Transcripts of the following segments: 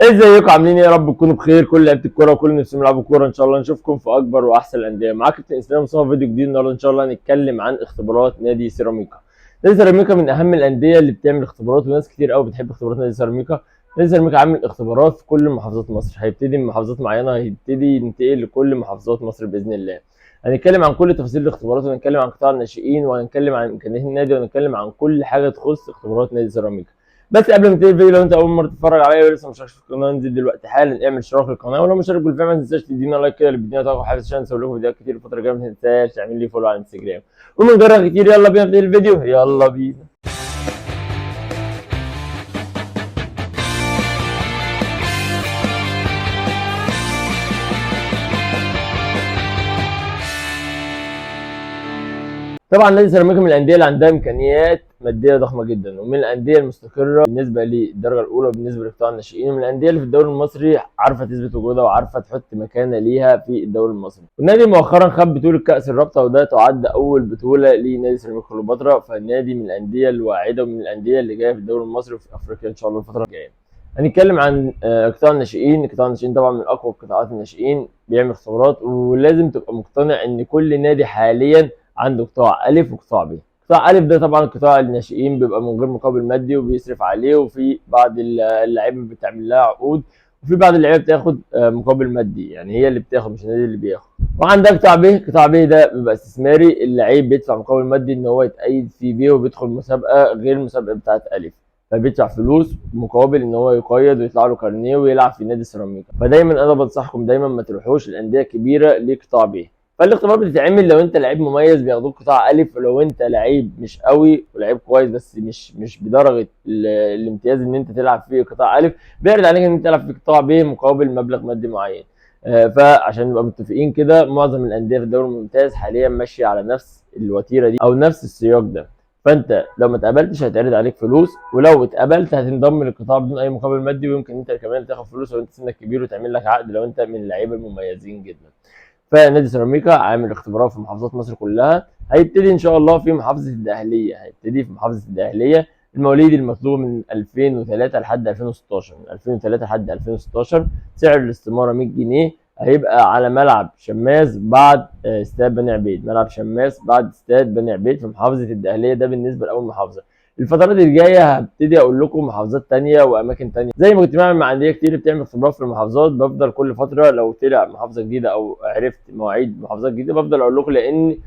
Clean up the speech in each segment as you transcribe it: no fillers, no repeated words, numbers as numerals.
ازيكم عاملين ايه؟ يا رب تكونوا بخير. كل لعيبه الكوره وكل الناس بيلعبوا كوره ان شاء الله نشوفكم في اكبر واحسن الانديه. معاك كابتن اسلام مصطفى، فيديو جديد النهارده ان شاء الله هنتكلم عن اختبارات نادي سيراميكا. نادي سيراميكا من اهم الانديه اللي بتعمل اختبارات، وناس كتير قوي بتحب اختبارات نادي سيراميكا. نادي سيراميكا عامل اختبارات في كل محافظات مصر، هيبتدي من محافظات معينه، هيبتدي ينتقل لكل محافظات مصر باذن الله. هنتكلم عن كل تفاصيل الاختبارات، وهنتكلم عن قطاع الناشئين، وهنتكلم عن امكانيات النادي، وهنتكلم عن كل حاجه تخص اختبارات نادي سيراميكا. بس قبل ما تبتدي الفيديو، لو انت اول مره تتفرج عليا ولسه ما اشتركتش في القناه، انزل دلوقتي حالا اعمل اشتراك في القناه، ولو مشترك بالفعل ما تنساش تدينا لايك كده للفيديو ده، حافظ عشان اسوي لكم فيديوهات كتير الفتره الجايه. ما تنساش تعمل لي فولو على الانستجرام. ومن غير كتير يلا بينا نبتدي الفيديو، يلا بينا. طبعا نادي سيراميكا من الانديه اللي عندها امكانيات ماديه ضخمه جدا، ومن الانديه المستقره بالنسبه للدرجه الاولى وبالنسبه لقطاع الناشئين، ومن الانديه اللي في الدوري المصري عارفه تثبت وجودها وعارفه تحط مكانه ليها في الدوري المصري. والنادي مؤخرا خد بطوله كاس الرابطه، وده تعد اول بطوله لنادي سيراميكا كليوباترا، فالنادي من الانديه الواعده ومن الانديه اللي جايه في الدوري المصري وفي افريقيا ان شاء الله الفتره الجايه. هنتكلم عن قطاع الناشئين. قطاع الناشئين طبعا من اقوى قطاعات الناشئين، بيعمل اختبارات، ولازم تبقى مقتنع ان كل نادي حاليا عنده قطاع الف وقطاع ب. قطاع الف ده طبعا قطاع الناشئين بيبقى من غير مقابل مادي وبيصرف عليه، وفي بعض اللعيبه بتعمل لها عقود، وفي بعض اللعيبه بتاخد مقابل مادي، يعني هي اللي بتاخد مش النادي اللي بياخد. وعندك قطاع ب. قطاع ب ده بيبقى استثماري، اللعيب بيدفع مقابل مادي ان هو يتأيد في بيه وبيدخل مسابقه غير المسابقه بتاعت الف، فبيدفع فلوس مقابل ان هو يقيد ويطلع له كارنيه ويلعب في نادي سيراميكا. فدايما انا بنصحكم دايما ما تروحوش الانديه الكبيره لقطاع ب. فالاختبار بتتعمل لو انت لعيب مميز بياخدوك قطاع الف، ولو انت لعيب مش قوي ولعيب كويس بس مش بدرجه الامتياز ان انت تلعب في قطاع الف، بيعرض عليك ان انت تلعب في قطاع ب مقابل مبلغ مادي معين. فعشان نبقى متفقين كده، معظم الانديه في الدوري الممتاز حاليا ماشيه على نفس الوتيره دي او نفس السياق ده. فانت لو ما اتقبلتش هيتعرض عليك فلوس، ولو اتقبلت هتنضم للقطاع بدون اي مقابل مادي، ويمكن انت كمان تاخد فلوس لو انت سنك كبير وتعمل لك عقد لو انت من اللعيبه المميزين جدا. فنادي سيراميكا عامل اختبارات في محافظات مصر كلها. هيبتدي ان شاء الله في محافظه الدقهليه، المواليد المطلوب من 2003 لحد 2016، من 2003 لحد 2016 سعر الاستماره 100 جنيه. هيبقى على ملعب شماس بعد استاد بني عبيد، ملعب شماس بعد استاد بني عبيد في محافظه الدقهليه. ده بالنسبه لاول محافظه. الفترات الجايه هبتدي اقول لكم محافظات تانية واماكن تانية، زي ما كنت بعمل مع انديه كتير بتعمل اختبارات في المحافظات. بفضل كل فتره لو طلع محافظه جديده او عرفت مواعيد محافظات جديده بفضل اقول لكم، لان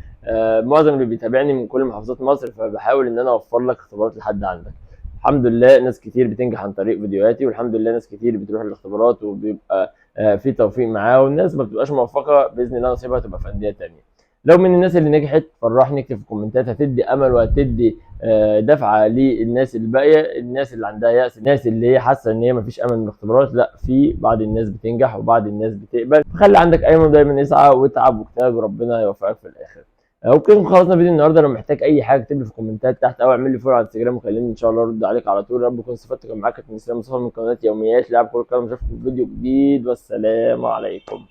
معظم اللي بيتابعني من كل محافظات مصر، فبحاول ان انا اوفر لك اختبارات لحد عندك. الحمد لله ناس كتير بتنجح عن طريق فيديوهاتي، والحمد لله ناس كتير بتروح الاختبارات وبيبقى في توفيق معاه، والناس ما بتبقاش موفقه باذن الله نصيبها تبقى في انديه تانية. لو من الناس اللي نجحت فرحني، اكتب في الكومنتات، هتدي امل وهتدي دفعه للناس الباقيه، الناس اللي عندها يأس، الناس اللي هي حاسه ان هي مفيش امل من الاختبارات. لا، في بعض الناس بتنجح وبعض الناس بتقبل، فخلي عندك ايمن دايما اسعى واتعب واجتهد وربنا يوفقك في الاخر. اوكي، خلصنا فيديو النهارده. لو محتاج اي حاجه اكتب لي في الكومنتات تحت، او اعمل لي فولو على الانستجرام وكلمني ان شاء الله ارد عليك على طول. يا رب اكون استفدت. كان معاك كابتن اسلام مصطفى من قناه يوميات لعب كره القدم. اشوفكم في فيديو جديد، والسلام عليكم.